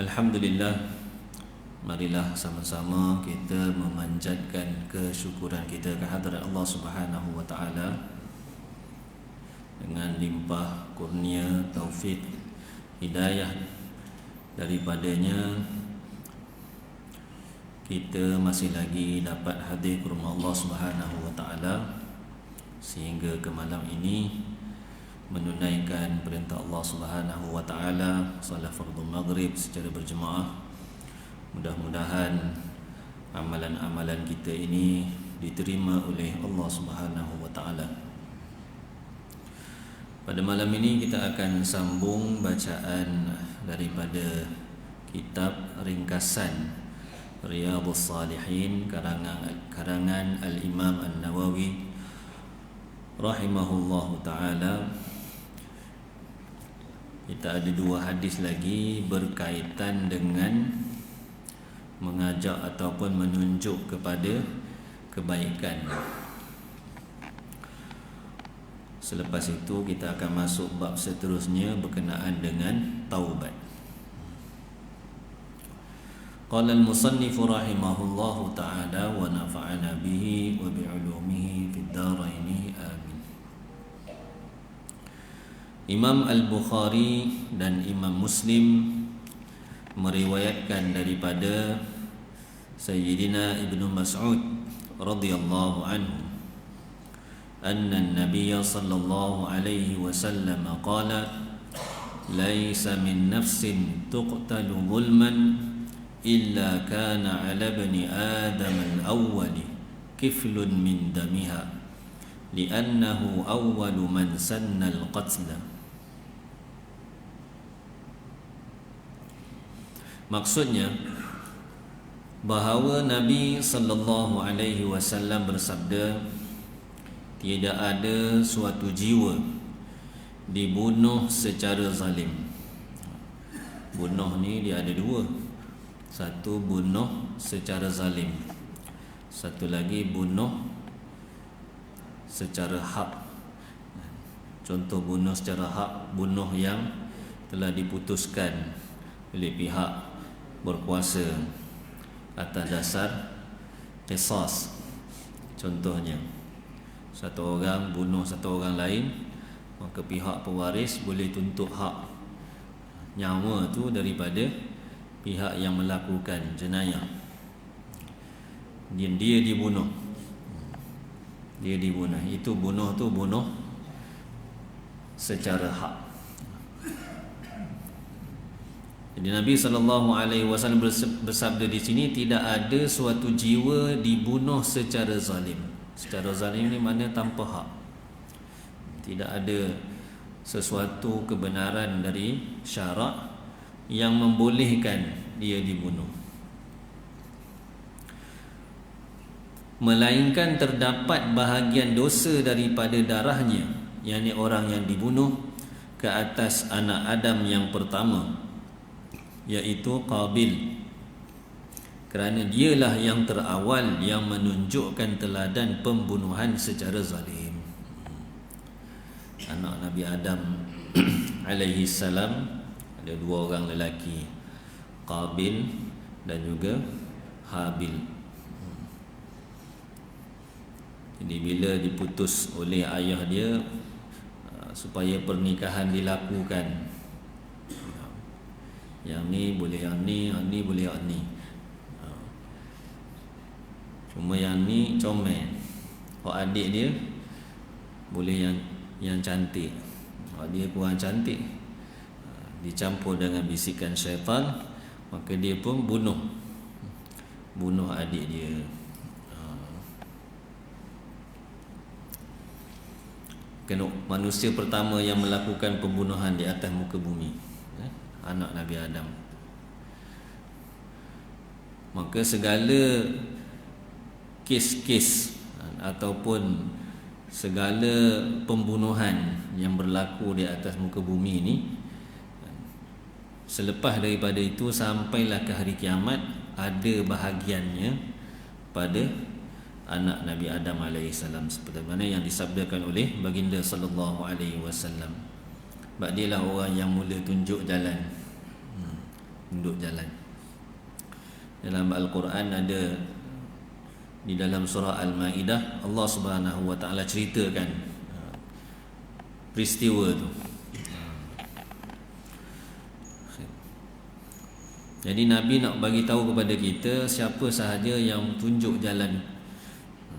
Alhamdulillah, marilah sama-sama kita memanjatkan kesyukuran kita kehadrat Allah Subhanahu wa taala dengan limpah kurnia, taufik, hidayah daripadanya. Kita masih lagi dapat hadir ke rumah Allah Subhanahu wa taala sehingga ke malam ini menunaikan perintah Allah Subhanahu wa taala solat fardu maghrib secara berjemaah. Mudah-mudahan amalan-amalan kita ini diterima oleh Allah Subhanahu wa taala. Pada malam ini kita akan sambung bacaan daripada kitab ringkasan Riyadhus Salihin karangan Al-Imam An-Nawawi rahimahullahu taala. Kita ada dua hadis lagi berkaitan dengan mengajak ataupun menunjuk kepada kebaikan. Selepas itu kita akan masuk bab seterusnya berkenaan dengan taubat. Qala al-musannif rahimahullahu ta'ala wa nafa'ana bihi wa bi'ulumihi fid dharain amin. Imam Al-Bukhari dan Imam Muslim meriwayatkan daripada Sayyidina Ibnu Mas'ud radhiyallahu anhu anna an-nabiy sallallahu alaihi wasallam qala laisa min nafsin tuqtalu zulman illa kana 'ala ibni adam al-awwal kiflun min damiha li'annahu awwalu man sanna al-qatla. Maksudnya bahawa Nabi sallallahu alaihi wasallam bersabda, tidak ada suatu jiwa dibunuh secara zalim. Bunuh ni dia ada dua. Satu bunuh secara zalim, satu lagi bunuh secara hak. Contoh bunuh secara hak, bunuh yang telah diputuskan oleh pihak berkuasa atas dasar qisas. Contohnya satu orang bunuh satu orang lain, maka pihak pewaris boleh tuntut hak nyawa tu daripada pihak yang melakukan jenayah. Dia dibunuh. Itu bunuh tu bunuh secara hak. Jadi Nabi SAW bersabda di sini, tidak ada suatu jiwa dibunuh secara zalim. Secara zalim ni makna tanpa hak. Tidak ada sesuatu kebenaran dari syarak yang membolehkan dia dibunuh, melainkan terdapat bahagian dosa daripada darahnya, yakni orang yang dibunuh, ke atas anak Adam yang pertama, iaitu Qabil, kerana dialah yang terawal yang menunjukkan teladan pembunuhan secara zalim. Anak Nabi Adam alaihi salam ada dua orang lelaki, Qabil dan juga Habil. Jadi bila diputus oleh ayah dia supaya pernikahan dilakukan, yang ni boleh yang ni boleh yang ni, cuma yang ni comel, hak adik dia boleh yang cantik, hak dia kurang cantik, dicampur dengan bisikan syaitan, maka dia pun bunuh adik dia. Manusia pertama yang melakukan pembunuhan di atas muka bumi, anak Nabi Adam. Maka segala kes-kes ataupun segala pembunuhan yang berlaku di atas muka bumi ini, selepas daripada itu sampailah ke hari kiamat, ada bahagiannya pada anak Nabi Adam alaihissalam, seperti mana yang disabdakan oleh baginda sallallahu alaihi wasallam, Sebab dia lah orang yang mula tunjuk jalan. Tunjuk jalan. Dalam Al-Quran ada, di dalam surah Al-Ma'idah, Allah Subhanahu wa ta'ala ceritakan peristiwa tu. Jadi Nabi nak bagi tahu kepada kita siapa sahaja yang tunjuk jalan,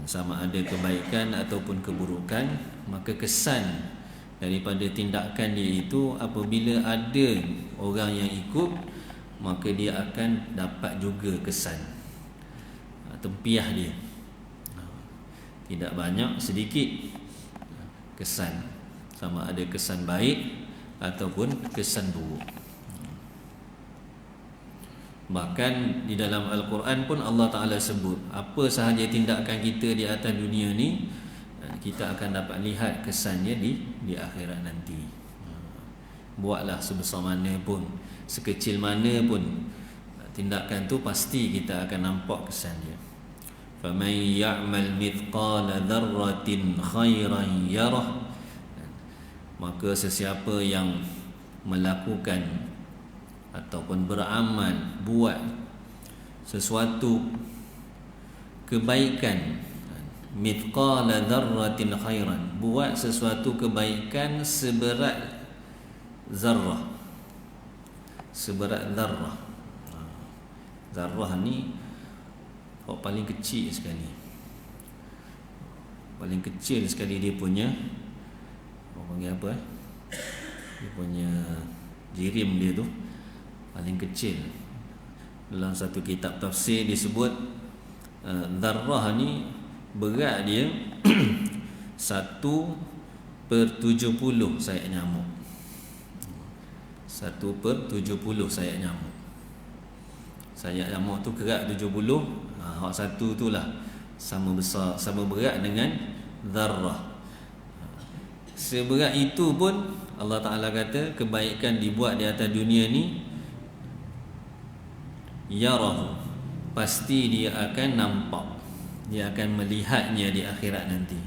sama ada kebaikan ataupun keburukan, maka kesan daripada tindakan dia itu, apabila ada orang yang ikut, maka dia akan dapat juga kesan, tempiah dia. Tidak banyak, sedikit kesan, sama ada kesan baik ataupun kesan buruk. Bahkan di dalam Al-Quran pun Allah Ta'ala sebut, apa sahaja tindakan kita di atas dunia ni, kita akan dapat lihat kesannya di akhirat nanti. Buatlah sebesar mana pun, sekecil mana pun tindakan tu, pasti kita akan nampak kesannya. فَمَنْ يَعْمَلْ مِثْقَالَ ذَرَّةٍ خَيْرًا يَرَهُ. Maka sesiapa yang melakukan ataupun beramal, buat sesuatu kebaikan, mithqala dzarratin khairan, buat sesuatu kebaikan seberat zarrah. Seberat zarrah. Zarrah ni paling kecil sekali. Paling kecil sekali dia punya, orang panggil apa dia punya jirim dia tu paling kecil. Dalam satu kitab tafsir disebut zarrah ni berat dia 1/70 sayap nyamuk. 1/70 sayap nyamuk. Sayap nyamuk tu kerat 70, hak satu tu lah sama besar, sama berat dengan zarrah. Seberat itu pun Allah Ta'ala kata kebaikan dibuat di atas dunia ni, yarahu, pasti dia akan nampak, dia akan melihatnya di akhirat nanti.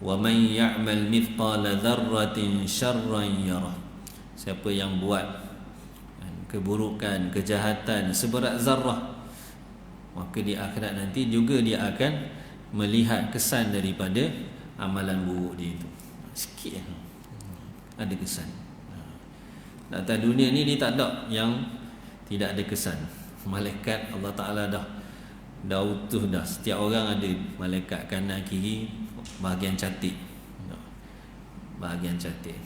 Wa man ya'mal mithqala dzarratin syarran yarah. Siapa yang buat keburukan, kejahatan seberat zarrah, maka di akhirat nanti juga dia akan melihat kesan daripada amalan buruk dia itu. Sikit ada kesan. Di atas dunia ni dia tak ada yang tidak ada kesan. Malaikat Allah Ta'ala dah utuh dah. Setiap orang ada malaikat kanan kiri, bahagian catat. Bahagian catat.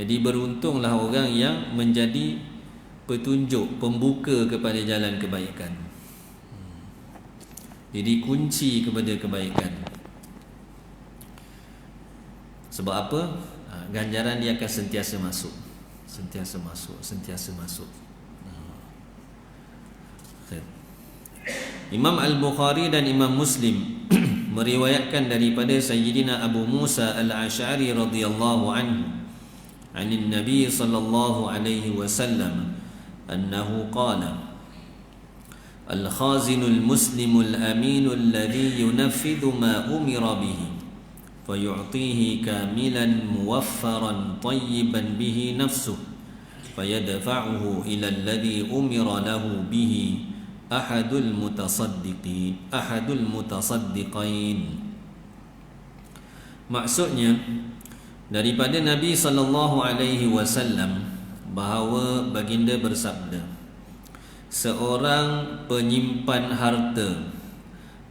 Jadi beruntunglah orang yang menjadi petunjuk, pembuka kepada jalan kebaikan. Jadi kunci kepada kebaikan. Sebab apa? Ganjaran dia akan sentiasa masuk. Sentiasa masuk, sentiasa masuk. Imam Al-Bukhari dan Imam Muslim meriwayatkan daripada Sayyidina Abu Musa Al-Ash'ari radhiyallahu anhu anin Nabi sallallahu alaihi wasallam annahu qala al-khazinul muslimul aminul ladhi yunaffidhu ma umira bihi fayu'tihi kamilan muwaffaran tayyiban bihi nafsuhu fayadfa'uhu ila alladhi umira lahu bihi ahadul mutasaddiqain. Maksudnya daripada Nabi sallallahu alaihi wasallam bahawa baginda bersabda, seorang penyimpan harta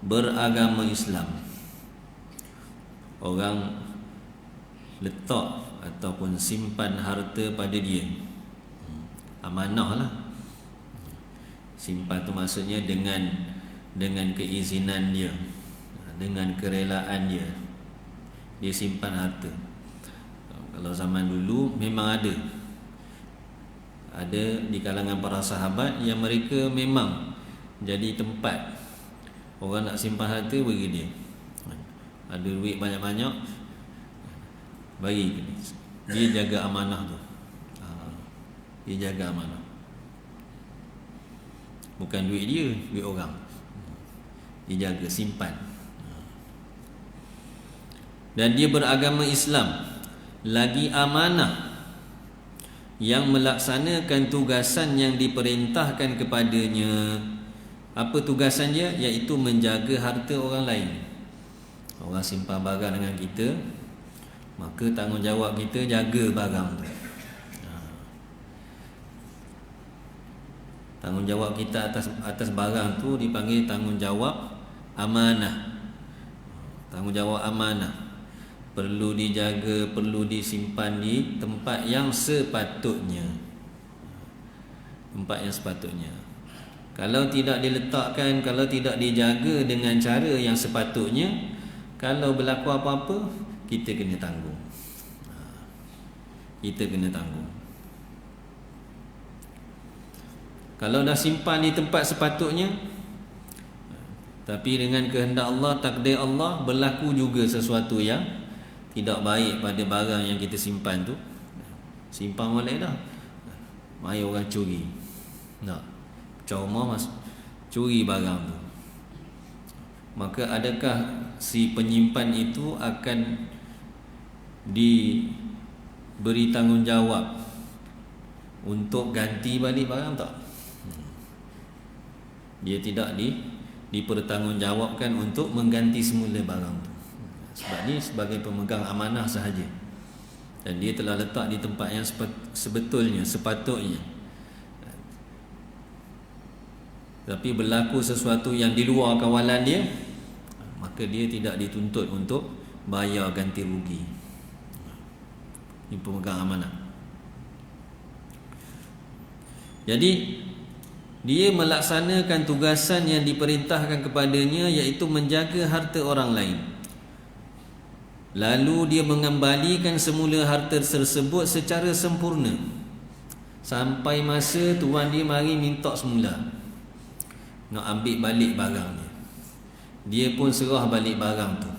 beragama Islam, orang letak ataupun simpan harta pada dia, amanah lah. Simpan tu maksudnya dengan keizinan dia, dengan kerelaan dia, dia simpan harta. Kalau zaman dulu memang ada di kalangan para sahabat yang mereka memang jadi tempat orang nak simpan harta, bagi dia. Ada duit banyak-banyak, bagi dia, jaga amanah tu. Dia jaga amanah. Bukan duit dia, duit orang. Dia jaga, simpan. Dan dia beragama Islam. lagi amanah, yang melaksanakan tugasan yang diperintahkan kepadanya. Apa tugasan dia? Iaitu menjaga harta orang lain. Orang simpan barang dengan kita, maka tanggungjawab kita jaga barang tu. Tanggungjawab kita atas barang tu dipanggil tanggungjawab amanah. Tanggungjawab amanah perlu dijaga, perlu disimpan di tempat yang sepatutnya. Tempat yang sepatutnya. Kalau tidak diletakkan, kalau tidak dijaga dengan cara yang sepatutnya, kalau berlaku apa-apa, kita kena tanggung. Kita kena tanggung. Kalau dah simpan di tempat sepatutnya, tapi dengan kehendak Allah, takdir Allah, berlaku juga sesuatu yang tidak baik pada barang yang kita simpan tu, simpan molek dah, mai orang curi, nak trauma curi barang tu, maka adakah si penyimpan itu akan diberi tanggungjawab untuk ganti balik barang tak? Dia tidak dipertanggungjawabkan untuk mengganti semula barang tu. Sebab ni sebagai pemegang amanah sahaja, dan dia telah letak di tempat yang sebetulnya, sepatutnya. Tapi berlaku sesuatu yang di luar kawalan dia, maka dia tidak dituntut untuk bayar ganti rugi. Ini pemegang amanah. Jadi dia melaksanakan tugasan yang diperintahkan kepadanya, iaitu menjaga harta orang lain. Lalu dia mengembalikan semula harta tersebut secara sempurna, sampai masa tuan dia mari minta semula, nak ambil balik barang dia. Dia pun serah balik barang tu.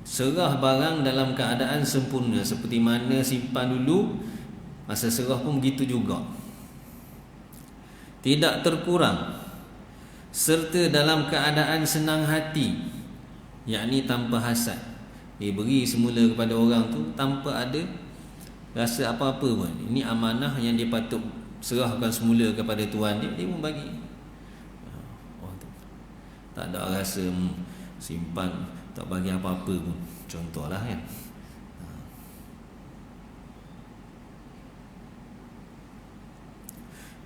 Serah barang dalam keadaan sempurna, seperti mana simpan dulu, masa serah pun begitu juga. Tidak terkurang, serta dalam keadaan senang hati, yakni tanpa hasad. Dia beri semula kepada orang tu tanpa ada rasa apa-apa pun. Ini amanah yang dia patut serahkan semula kepada tuan dia, dia pun bagi. Tak ada rasa simpan, tak bagi apa-apa pun. Contohlah kan.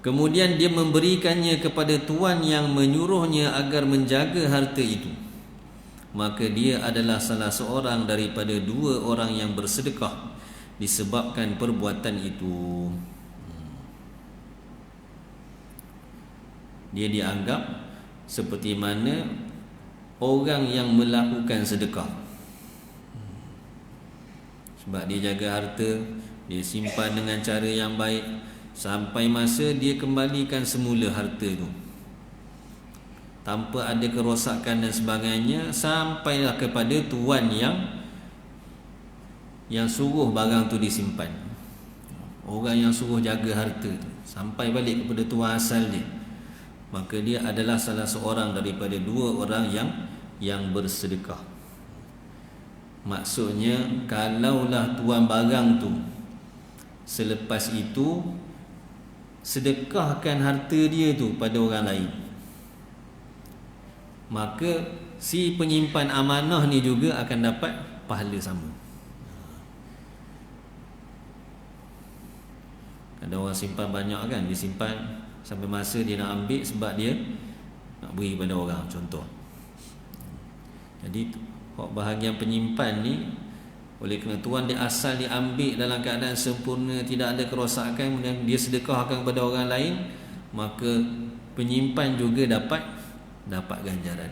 Kemudian dia memberikannya kepada tuan yang menyuruhnya agar menjaga harta itu. Maka dia adalah salah seorang daripada dua orang yang bersedekah disebabkan perbuatan itu. Dia dianggap seperti mana orang yang melakukan sedekah. Sebab dia jaga harta, dia simpan dengan cara yang baik, sampai masa dia kembalikan semula harta itu tanpa ada kerosakan dan sebagainya, sampailah kepada tuan yang suruh barang tu disimpan. Orang yang suruh jaga harta tu sampai balik kepada tuan asal dia, maka dia adalah salah seorang daripada dua orang yang bersedekah. Maksudnya, kalaulah tuan barang tu selepas itu sedekahkan harta dia tu pada orang lain, maka si penyimpan amanah ni juga akan dapat pahala sama. Ada orang simpan banyak kan, dia simpan sampai masa dia nak ambil sebab dia nak beri pada orang, contoh. Jadi bahagian penyimpan ni, oleh kerana tuan dia asal diambil dalam keadaan sempurna, tidak ada kerosakan, kemudian dia sedekahkan kepada orang lain, maka penyimpan juga dapat ganjaran.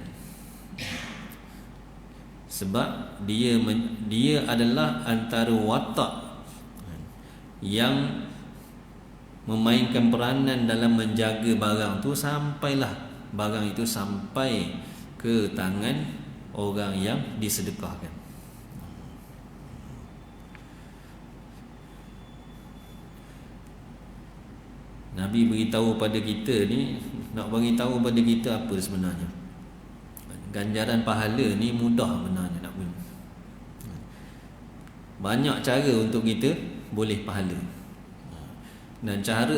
Sebab dia adalah antara watak yang memainkan peranan dalam menjaga barang tu sampailah barang itu sampai ke tangan orang yang disedekahkan. Nabi beritahu pada kita ni, nak beritahu pada kita apa sebenarnya. Ganjaran pahala ni mudah sebenarnya nak beri. Banyak cara untuk kita boleh pahala. Dan cara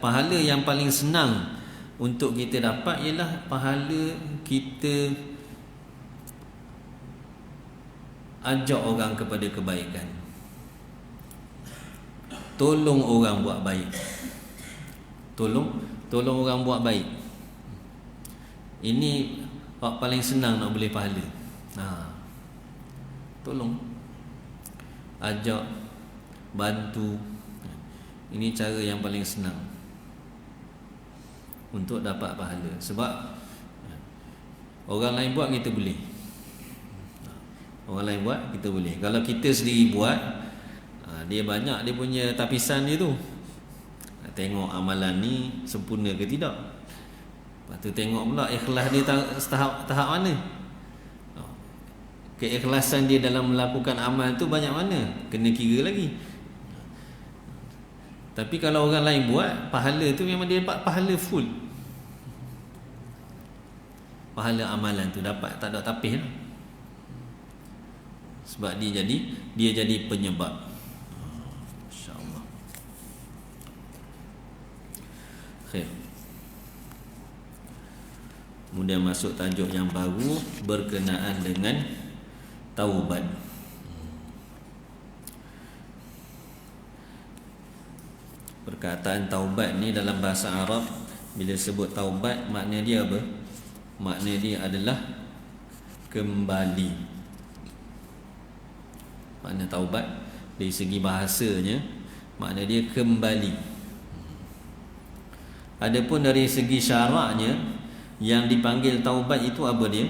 pahala yang paling senang untuk kita dapat ialah pahala kita ajak orang kepada kebaikan, tolong orang buat baik, tolong orang buat baik. Ini paling senang nak boleh pahala. Tolong, ajak, bantu. Ini cara yang paling senang untuk dapat pahala. Sebab orang lain buat kita boleh, orang lain buat kita boleh. Kalau kita sendiri buat, dia banyak dia punya tapisan dia tu. Tengok amalan ni sempurna ke tidak. Lepas tu tengok pula ikhlas dia tahap mana. Keikhlasan dia dalam melakukan amal tu banyak mana, kena kira lagi. Tapi kalau orang lain buat, pahala tu memang dia dapat pahala full. Pahala amalan tu dapat, tak ada tapis lah. Sebab dia jadi penyebab. InsyaAllah. Khair. Kemudian masuk tajuk yang baru berkenaan dengan taubat. Perkataan taubat ni dalam bahasa Arab, bila sebut taubat, makna dia apa? Makna dia adalah kembali. Makna taubat dari segi bahasanya, makna dia kembali. Adapun dari segi syaraknya, yang dipanggil taubat itu apa dia?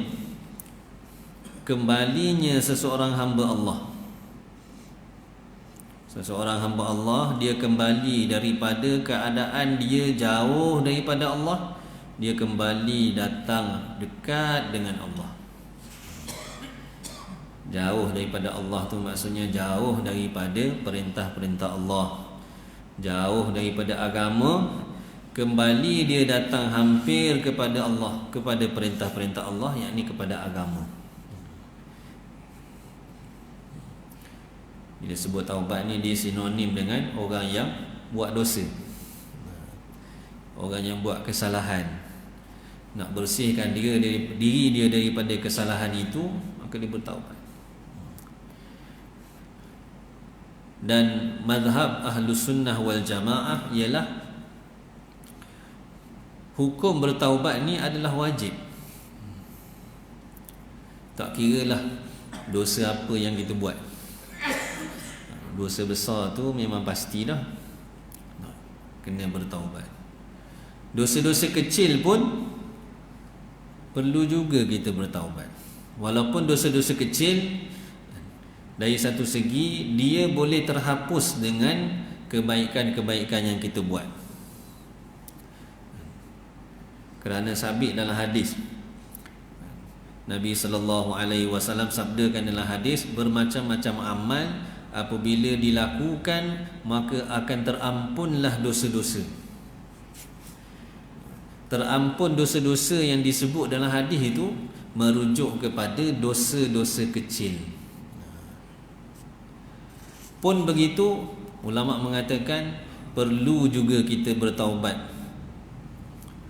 Kembalinya seseorang hamba Allah. Seseorang hamba Allah, dia kembali daripada keadaan dia jauh daripada Allah, dia kembali datang dekat dengan Allah. Jauh daripada Allah tu maksudnya jauh daripada perintah-perintah Allah, jauh daripada agama, kembali dia datang hampir kepada Allah, kepada perintah-perintah Allah, yakni kepada agama. Bila sebut taubat ni, dia sinonim dengan orang yang buat dosa, orang yang buat kesalahan. Nak bersihkan diri dia daripada kesalahan itu, maka dia bertaubat. Dan mazhab Ahlus Sunnah wal Jamaah ialah hukum bertaubat ni adalah wajib. Tak kiralah dosa apa yang kita buat. Dosa besar tu memang pasti dah kena bertaubat. Dosa-dosa kecil pun perlu juga kita bertaubat. Walaupun dosa-dosa kecil, dari satu segi dia boleh terhapus dengan kebaikan-kebaikan yang kita buat. Kerana sabit dalam hadis, Nabi SAW sabdakan dalam hadis, bermacam-macam amal apabila dilakukan maka akan terampunlah dosa-dosa. Terampun dosa-dosa yang disebut dalam hadis itu merujuk kepada dosa-dosa kecil. Pun begitu, ulama mengatakan perlu juga kita bertaubat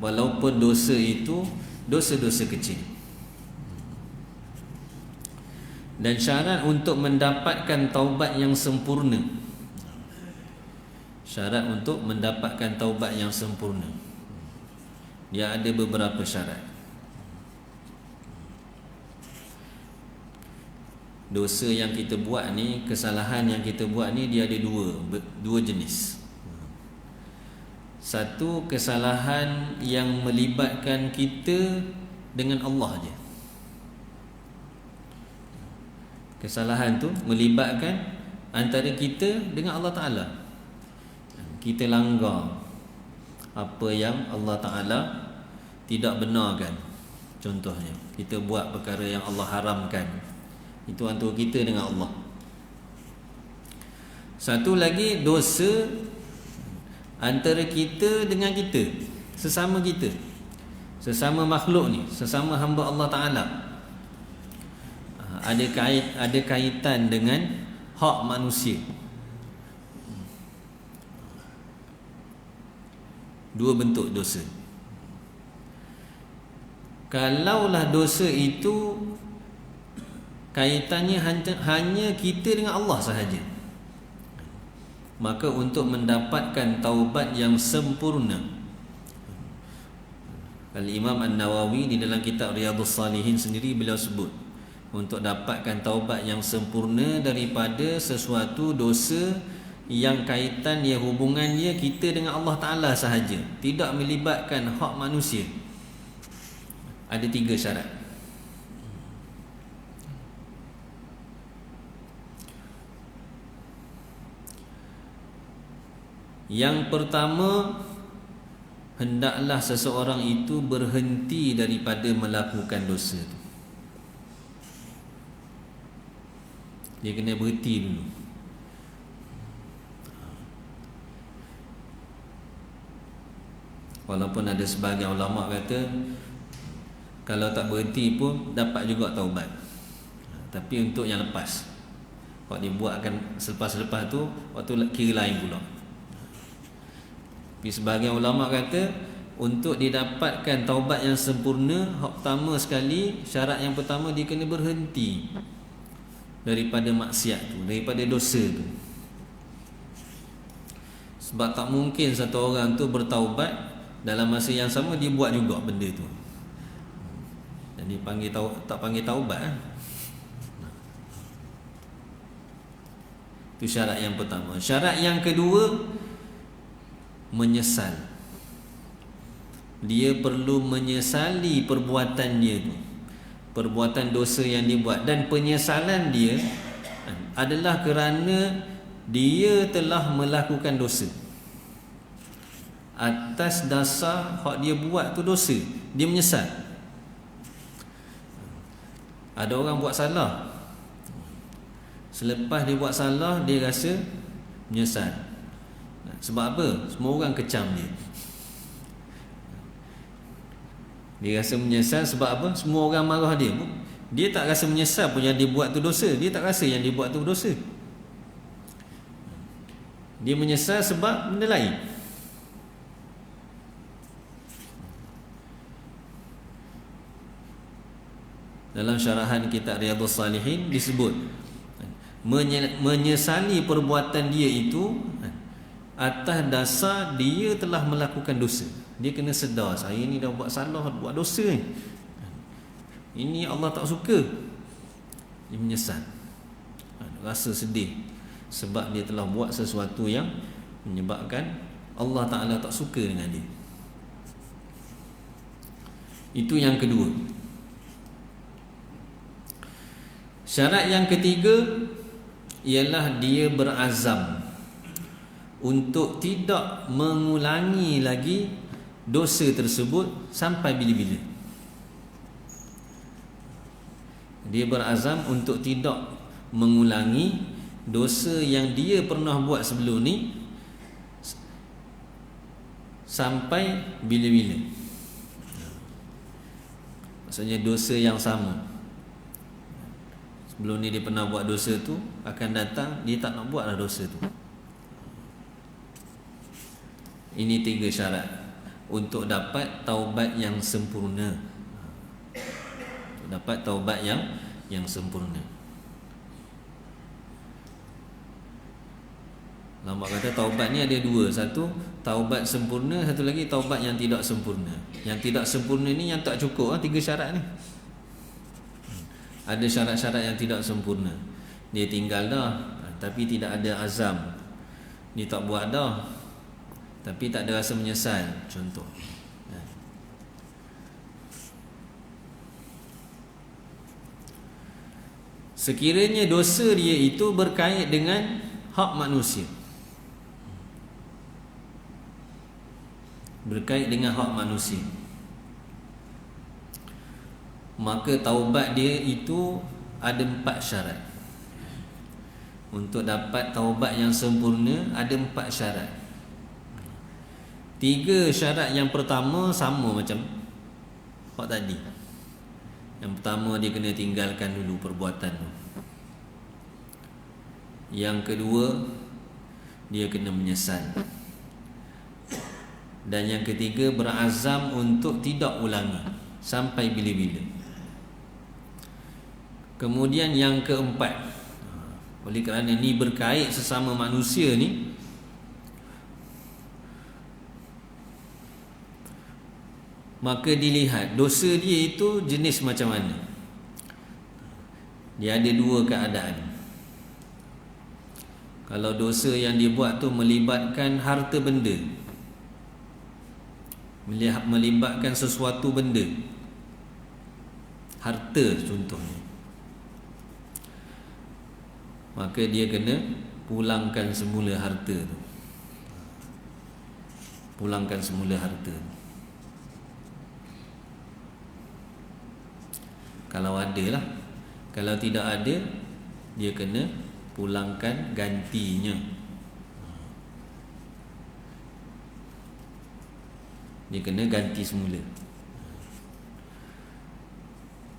walaupun dosa itu dosa-dosa kecil. Dan syarat untuk mendapatkan taubat yang sempurna, syarat untuk mendapatkan taubat yang sempurna, dia ada beberapa syarat. Dosa yang kita buat ni, kesalahan yang kita buat ni, dia ada dua jenis. Satu, kesalahan yang melibatkan kita dengan Allah je. Kesalahan tu melibatkan antara kita dengan Allah Ta'ala. Kita langgar apa yang Allah Ta'ala tidak benarkan. Contohnya, kita buat perkara yang Allah haramkan. Itu antara kita dengan Allah. Satu lagi, dosa antara kita dengan kita, sesama kita, sesama makhluk ni, sesama hamba Allah Ta'ala. Ada kaitan dengan hak manusia. Dua bentuk dosa. Kalaulah dosa itu kaitannya hanya kita dengan Allah sahaja, maka untuk mendapatkan taubat yang sempurna, Al-Imam An-Nawawi di dalam kitab Riyadhus Salihin sendiri beliau sebut, untuk dapatkan taubat yang sempurna daripada sesuatu dosa yang kaitannya, hubungannya kita dengan Allah Ta'ala sahaja, tidak melibatkan hak manusia, ada 3 syarat. Yang pertama, hendaklah seseorang itu berhenti daripada melakukan dosa itu. Dia kena berhenti dulu. Walaupun ada sebahagian ulama kata kalau tak berhenti pun dapat juga taubat, tapi untuk yang lepas, kalau dia buat akan selepas-lepas tu, waktu kira lain pula. Tapi sebahagian ulama kata untuk didapatkan taubat yang sempurna, hak pertama sekali, syarat yang pertama, dia kena berhenti daripada maksiat tu, daripada dosa tu. Sebab tak mungkin satu orang tu bertaubat dalam masa yang sama dia buat juga benda tu. Dan dia tak panggil taubat kan? Itu syarat yang pertama. Syarat yang kedua, menyesal. Dia perlu menyesali perbuatan dia tu, perbuatan dosa yang dia buat, dan penyesalan dia adalah kerana dia telah melakukan dosa. Atas dasar hak dia buat tu dosa, dia menyesal. Ada orang buat salah, selepas dia buat salah dia rasa menyesal. Sebab apa? Semua orang kecam dia. Dia rasa menyesal sebab apa? Semua orang marah dia. Dia tak rasa menyesal pun yang dia buat tu dosa. Dia tak rasa yang dia buat tu dosa. Dia menyesal sebab benda lain. Dalam syarahan kitab Riyadhus Salihin disebut menyesali perbuatan dia itu atas dasar dia telah melakukan dosa. Dia kena sedar, saya ni dah buat salah, buat dosa ni, ini Allah tak suka. Dia menyesal, rasa sedih sebab dia telah buat sesuatu yang menyebabkan Allah Ta'ala tak suka dengan dia. Itu yang kedua. Syarat yang ketiga ialah dia berazam untuk tidak mengulangi lagi dosa tersebut sampai bila-bila. Dia berazam untuk tidak mengulangi dosa yang dia pernah buat sebelum ni sampai bila-bila. Maksudnya dosa yang sama. Sebelum ni dia pernah buat dosa tu, akan datang dia tak nak buat lah dosa tu. Ini 3 syarat untuk dapat taubat yang sempurna. Untuk dapat taubat yang sempurna. Lama kata taubat ni ada 2. Satu taubat sempurna, satu lagi taubat yang tidak sempurna. Yang tidak sempurna ni yang tak cukup 3 syarat ni. Ada syarat-syarat yang tidak sempurna. Dia tinggal dah tapi tidak ada azam. Dia tak buat dah tapi tak ada rasa menyesal, contoh. Sekiranya dosa dia itu berkait dengan hak manusia, berkait dengan hak manusia, maka taubat dia itu ada 4 syarat. Untuk dapat taubat yang sempurna ada 4 syarat. 3 syarat yang pertama sama macam hak tadi. Yang pertama dia kena tinggalkan dulu perbuatan tu. Yang kedua, dia kena menyesal. Dan yang ketiga, berazam untuk tidak ulangi sampai bila-bila. Kemudian yang keempat, oleh kerana ni berkait sesama manusia ni, maka dilihat dosa dia itu jenis macam mana. Dia ada dua keadaan. Kalau dosa yang dia buat tu melibatkan harta benda, melibatkan sesuatu benda, harta contohnya, maka dia kena pulangkan semula harta tu. Pulangkan semula harta tu. Kalau ada lah. Kalau tidak ada, dia kena pulangkan gantinya. Dia kena ganti semula.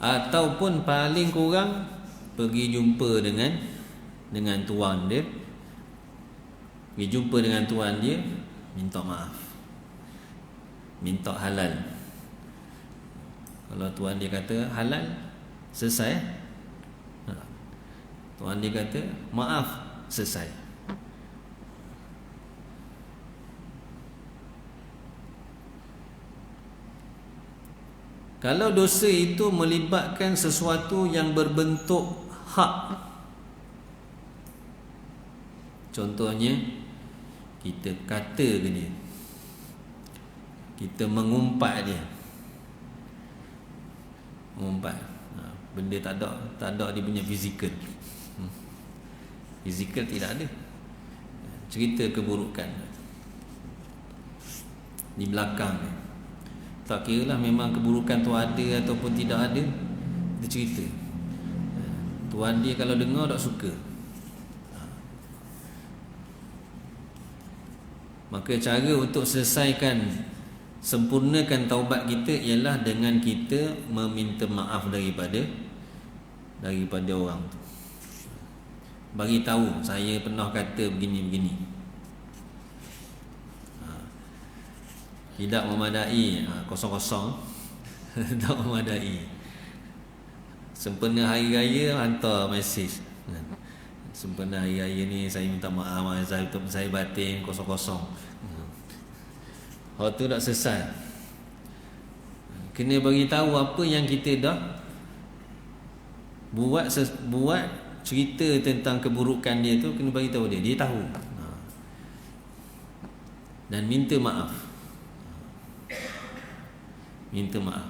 Ataupun paling kurang pergi jumpa dengan tuan dia. Pergi jumpa dengan tuan dia, minta maaf, minta halal. Kalau tuan dia kata halal, selesai. Tuan dia kata maaf, selesai. Kalau dosa itu melibatkan sesuatu yang berbentuk hak, contohnya kita kata ke dia, kita mengumpat dia, mengumpat, benda tak ada dia punya fizikal. Fizikal tidak ada, cerita keburukan di belakang. Tak kira lah memang keburukan tu ada ataupun tidak ada, dia cerita. Tuan dia kalau dengar tak suka. Maka cara untuk selesaikan, sempurnakan taubat kita ialah dengan kita meminta maaf daripada orang tu. Bagi tahu saya pernah kata begini-begini. Tidak memadai, kosong-kosong. Tak memadai. Sempena hari raya hantar mesej. Sempena hari raya ni saya minta maaf, saya batin, kosong-kosong. Hal tu tak selesai. Kena bagi tahu apa yang kita dah buat cerita tentang keburukan dia tu, kena bagi tahu dia tahu. Dan minta maaf. Minta maaf.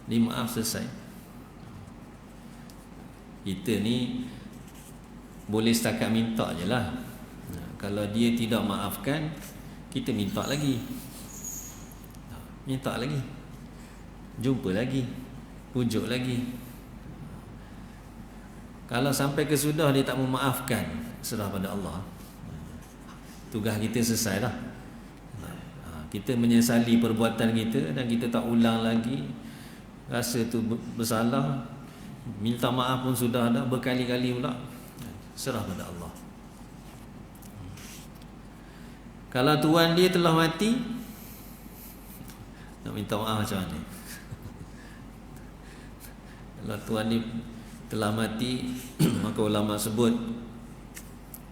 Ni maaf, selesai. Kita ni boleh setakat minta je lah. Kalau dia tidak maafkan, kita minta lagi. Minta lagi. Jumpa lagi. Pujuk lagi. Kalau sampai kesudah dia tak memaafkan, serah pada Allah. Tugas kita selesai dah. Kita menyesali perbuatan kita dan kita tak ulang lagi. Rasa tu bersalah, minta maaf pun sudah dah berkali-kali pula. Serah pada Allah. Kalau tuan dia telah mati, nak minta maaf macam mana? Kalau tuan dia telah mati, maka ulama sebut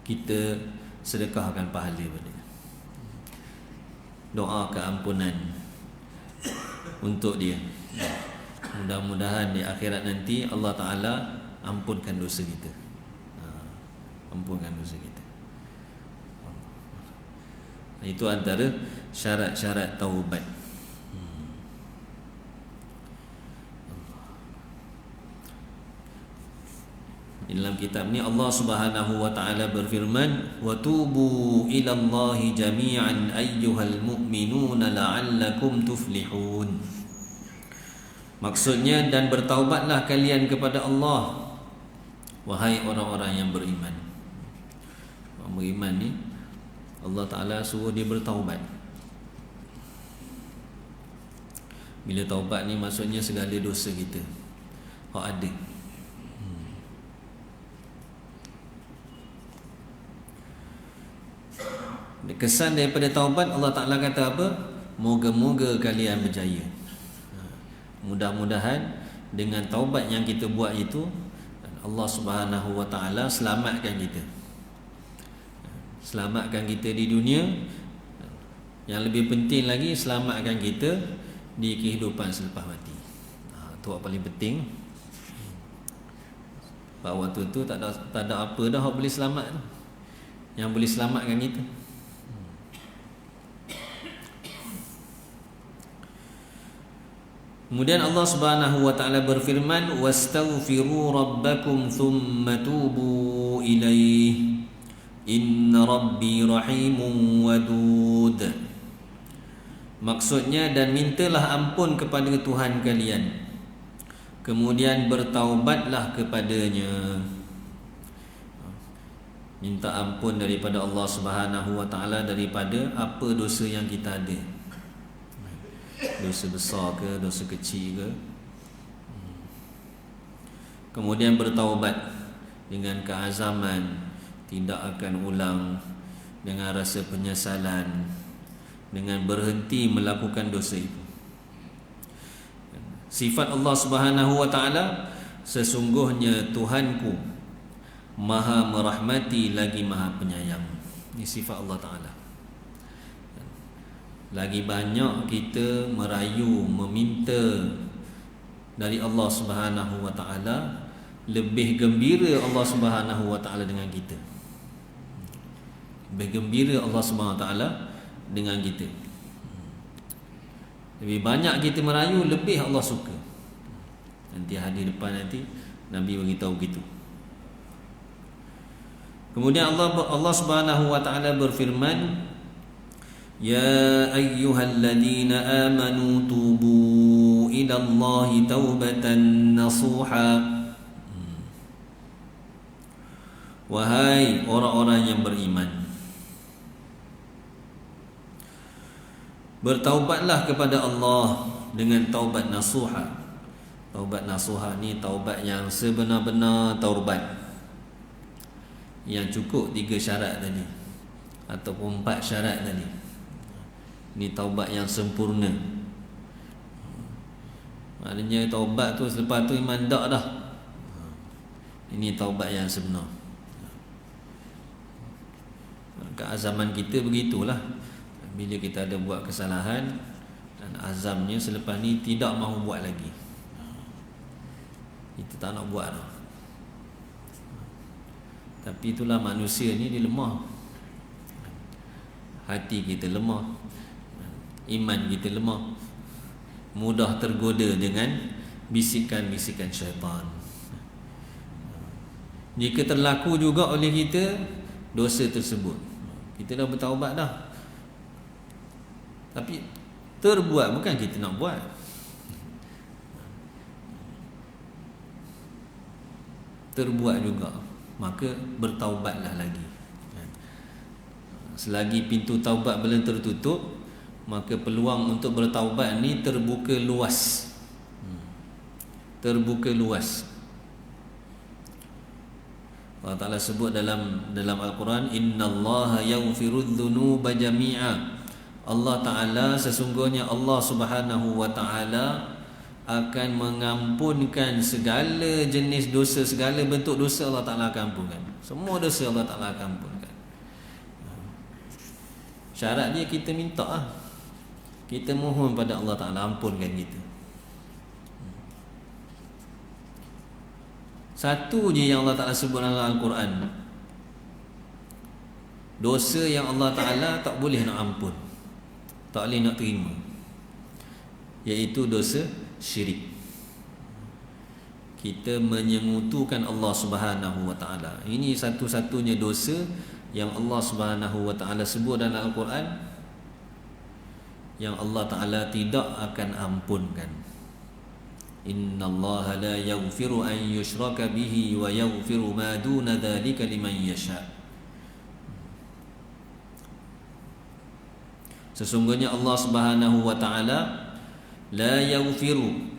kita sedekahkan pahala pada dia, doa keampunan untuk dia. Mudah-mudahan di akhirat nanti Allah Ta'ala ampunkan dosa kita. Ampunkan dosa kita. Itu antara syarat-syarat taubat. Dalam kitab ni Allah Subhanahu wa taala berfirman, "Wa tubu ila Allahi jami'an ayyuhal mu'minuna la'allakum tuflihun." Maksudnya, dan bertaubatlah kalian kepada Allah, wahai orang-orang yang beriman. Orang beriman ni Allah Taala suruh dia bertaubat. Bila taubat ni maksudnya segala dosa kita hak ada. Kesan daripada taubat, Allah Ta'ala kata apa? Moga-moga kalian berjaya. Mudah-mudahan dengan taubat yang kita buat itu, Allah Subhanahu Wa Ta'ala selamatkan kita. Selamatkan kita di dunia. Yang lebih penting lagi, selamatkan kita di kehidupan selepas mati. Itu yang paling penting. Sebab waktu tu tak ada apa dah yang boleh selamat. Yang boleh selamatkan kita. Kemudian Allah Subhanahu Wa Ta'ala berfirman, wastaghfiru rabbakum thumma tubu ilaih inna rabbi rahimun wadud. Maksudnya, dan mintalah ampun kepada Tuhan kalian, kemudian bertaubatlah kepadanya. Minta ampun daripada Allah Subhanahu Wa Ta'ala daripada apa dosa yang kita ada, dosa besar ke, dosa kecil ke. Kemudian bertaubat dengan keazaman tidak akan ulang, dengan rasa penyesalan, dengan berhenti melakukan dosa itu. Sifat Allah Subhanahu Wa Ta'ala, sesungguhnya Tuhanku Maha merahmati lagi Maha penyayang. Ini sifat Allah Ta'ala. Lagi banyak kita merayu, meminta dari Allah Subhanahu Wa Ta'ala, lebih gembira Allah Subhanahu Wa Ta'ala dengan kita. Lebih gembira Allah Subhanahu Wa Ta'ala dengan kita. Lebih banyak kita merayu, lebih Allah suka. Nanti hari depan nanti Nabi beritahu gitu. Kemudian Allah Subhanahu Wa Ta'ala berfirman, ya ayyuhalladzina amanu tubu ila Allahi taubatan nasuha. Wahai orang-orang yang beriman, bertaubatlah kepada Allah dengan taubat nasuha. Taubat nasuha ni taubat yang sebenar-benar taubat, yang cukup 3 syarat tadi ataupun 4 syarat tadi. Ini taubat yang sempurna. Maknanya taubat tu selepas tu iman dak dah. Ini taubat yang sebenar. Keazaman kita begitulah. Bila kita ada buat kesalahan, dan azamnya selepas ni tidak mahu buat lagi. Kita tak nak buat dah. Tapi itulah manusia ni, dia lemah. Hati kita lemah, iman kita lemah, mudah tergoda dengan bisikan-bisikan syaitan. Jika terlaku juga oleh kita dosa tersebut, kita dah bertaubat dah, tapi terbuat, bukan kita nak buat. Terbuat juga, maka bertaubatlah lagi. Selagi pintu taubat belum tertutup, maka peluang untuk bertaubat ni terbuka luas. Terbuka luas. Allah Ta'ala sebut dalam Al-Quran, innallaha yaghfirudz dzunuba jami'a. Allah Ta'ala, sesungguhnya Allah Subhanahu Wa Ta'ala akan mengampunkan segala jenis dosa, segala bentuk dosa Allah Ta'ala akan ampunkan. Semua dosa Allah Ta'ala akan ampunkan. Syarat dia kita minta lah. Kita mohon pada Allah Ta'ala ampunkan kita. Satu je yang Allah Ta'ala sebut dalam Al-Quran, dosa yang Allah Ta'ala tak boleh nak ampun, tak boleh nak terima, iaitu dosa syirik. Kita menyengutukan Allah Subhanahu Wa Ta'ala. Ini satu-satunya dosa yang Allah Subhanahu Wa Ta'ala sebut dalam Al-Quran, yang Allah Ta'ala tidak akan ampunkan. Innallaha la yaghfiru an yushraka bihi wa yaghfiru ma duna dzalika liman yasha. Sesungguhnya Allah Subhanahu Wa Ta'ala la yaghfiru,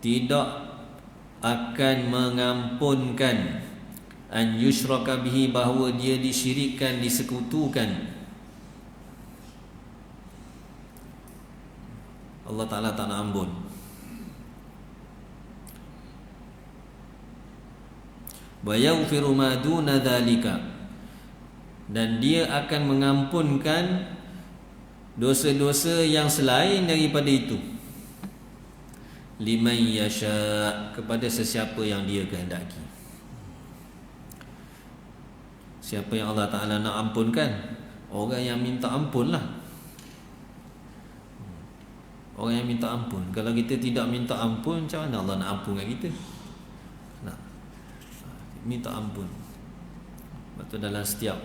tidak akan mengampunkan, an yushraka bihi, bahawa dia disyirikkan, disekutukan, Allah Ta'ala tak nak ampun. Wa yaghfiru ma duna dzalika, dan dia akan mengampunkan dosa-dosa yang selain daripada itu, liman yasha, kepada sesiapa yang dia kehendaki. Siapa yang Allah Ta'ala nak ampunkan? Orang yang minta ampun lah. Orang yang minta ampun. Kalau kita tidak minta ampun, macam mana Allah nak ampunkan kita? Nak minta ampun. Betul, dalam setiap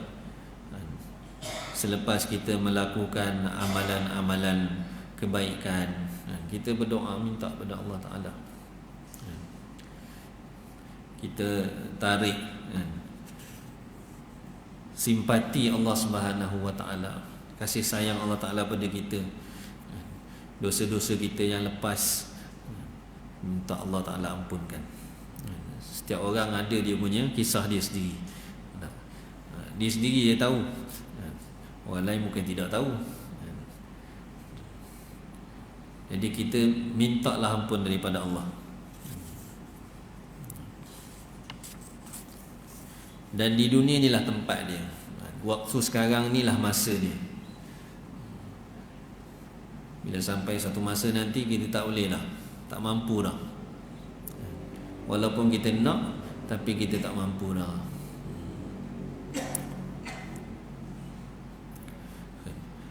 selepas kita melakukan amalan-amalan kebaikan, kita berdoa minta pada Allah Ta'ala. Kita tarik simpati Allah Subhanahu Wa Ta'ala, kasih sayang Allah Ta'ala pada kita. Dosa-dosa kita yang lepas minta Allah Ta'ala ampunkan. Setiap orang ada dia punya kisah dia sendiri. Dia sendiri dia tahu, orang lain mungkin tidak tahu. Jadi kita mintalah ampun daripada Allah. Dan di dunia inilah tempat dia. Waktu sekarang inilah masa dia. Bila sampai satu masa nanti kita tak boleh dah, tak mampu dah. Walaupun kita nak, tapi kita tak mampu dah.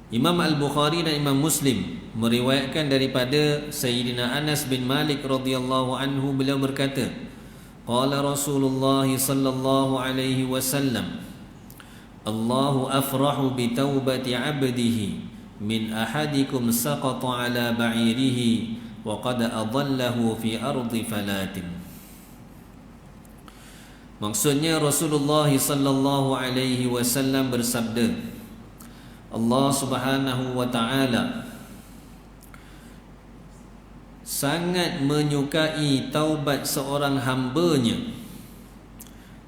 Imam Al-Bukhari dan Imam Muslim meriwayatkan daripada Sayyidina Anas bin Malik radhiyallahu anhu, beliau berkata, qala Rasulullah sallallahu alaihi wasallam, Allahu afrahu bi taubati 'abdihi min ahadikum saqata ala ba'irihi wa qad adallahu fi ardi falatin. Maksudnya Rasulullah sallallahu alaihi wasallam bersabda, Allah Subhanahu wa ta'ala sangat menyukai taubat seorang hambanya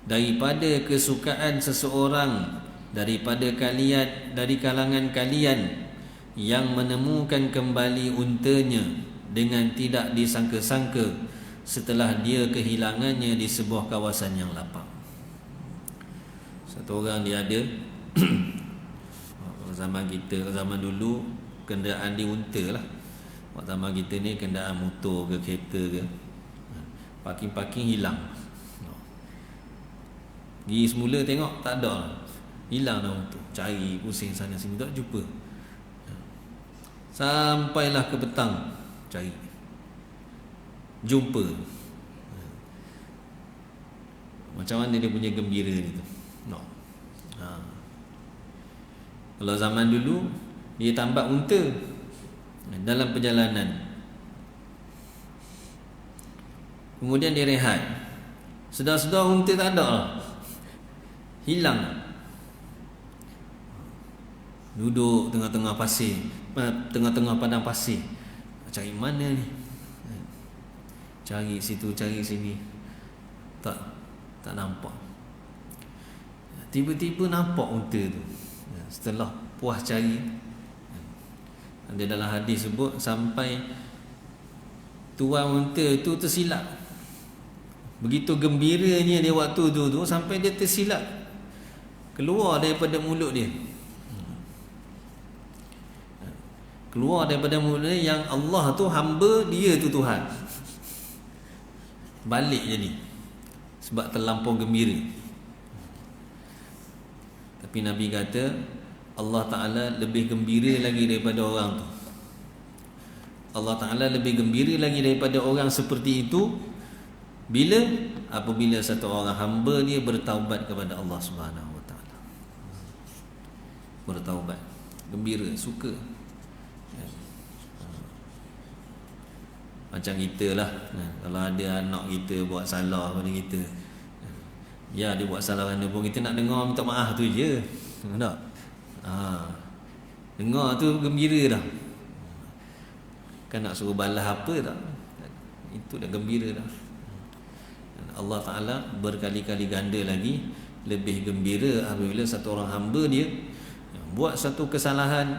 daripada kesukaan seseorang daripada kalian, dari kalangan kalian, yang menemukan kembali untanya dengan tidak disangka-sangka setelah dia kehilangannya di sebuah kawasan yang lapang. Satu orang dia ada zaman kita, zaman dulu kenderaan diunta lah. Waktu zaman kita ni kenderaan motor ke kereta ke, parking-parking hilang. Pergi semula tengok tak ada lah, hilang dah motor, cari pusing sana sini tak jumpa. Sampailah ke petang cari, jumpa. Macam mana dia punya gembira ni tu? No. Kalau zaman dulu dia tambat unta dalam perjalanan, kemudian dia rehat, sedar-sedar unta tak ada lah, hilang. Duduk tengah-tengah pasir, tengah-tengah padang pasir, cari mana ni, cari situ cari sini, tak nampak. Tiba-tiba nampak unta tu. Setelah puas cari, ada dalam hadis sebut sampai tuan unta tu tersilap. Begitu gembiranya dia waktu tu sampai dia tersilap keluar daripada mulut dia. Keluar daripada mulut dia yang Allah tu hamba, dia tu Tuhan. Balik jadi sebab terlampau gembira. Tapi Nabi kata Allah Ta'ala lebih gembira lagi daripada orang tu. Allah Ta'ala lebih gembira lagi daripada orang seperti itu apabila satu orang hamba dia bertaubat kepada Allah Subhanahu Wa Ta'ala. Bertaubat, gembira, suka. Macam kita lah, kalau ada anak kita buat salah pada kita, ya dia buat salah mana pun, kita nak dengar minta maaf tu je, tak? Dengar tu gembira dah. Kan nak suruh balas apa tak, itu dah gembira dah. Allah Ta'ala berkali-kali ganda lagi lebih gembira apabila satu orang hamba dia buat satu kesalahan,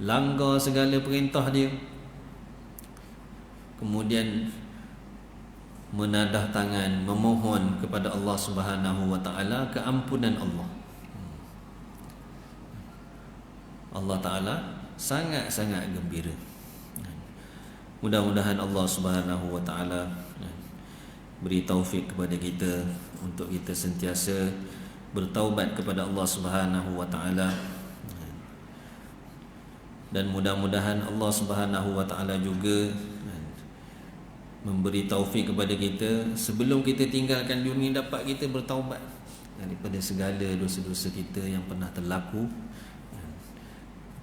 langgar segala perintah dia, kemudian menadah tangan memohon kepada Allah Subhanahu wa taala keampunan Allah. Allah Taala sangat-sangat gembira. Mudah-mudahan Allah Subhanahu wa taala beri taufik kepada kita untuk kita sentiasa bertaubat kepada Allah Subhanahu wa taala, dan mudah-mudahan Allah Subhanahu wa taala juga memberi taufik kepada kita sebelum kita tinggalkan dunia dapat kita bertaubat daripada segala dosa-dosa kita yang pernah terlaku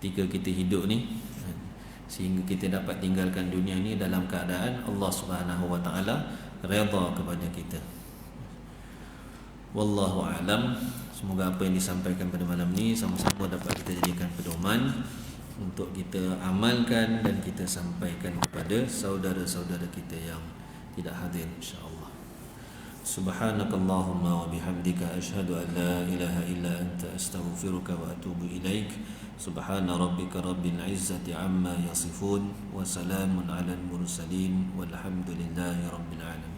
ketika kita hidup ni, sehingga kita dapat tinggalkan dunia ni dalam keadaan Allah Subhanahu wa taala redha kepada kita. Wallahu a'lam. Semoga apa yang disampaikan pada malam ni sama-sama dapat kita jadikan pedoman untuk kita amalkan dan kita sampaikan kepada saudara-saudara kita yang tidak hadir, insya-Allah. Subhanakallahumma wa bihamdika asyhadu an la ilaha illa anta astaghfiruka wa atubu ilaik. Subhana rabbika rabbil izzati amma yasifun wa salamun alal mursalin walhamdulillahi rabbil alamin.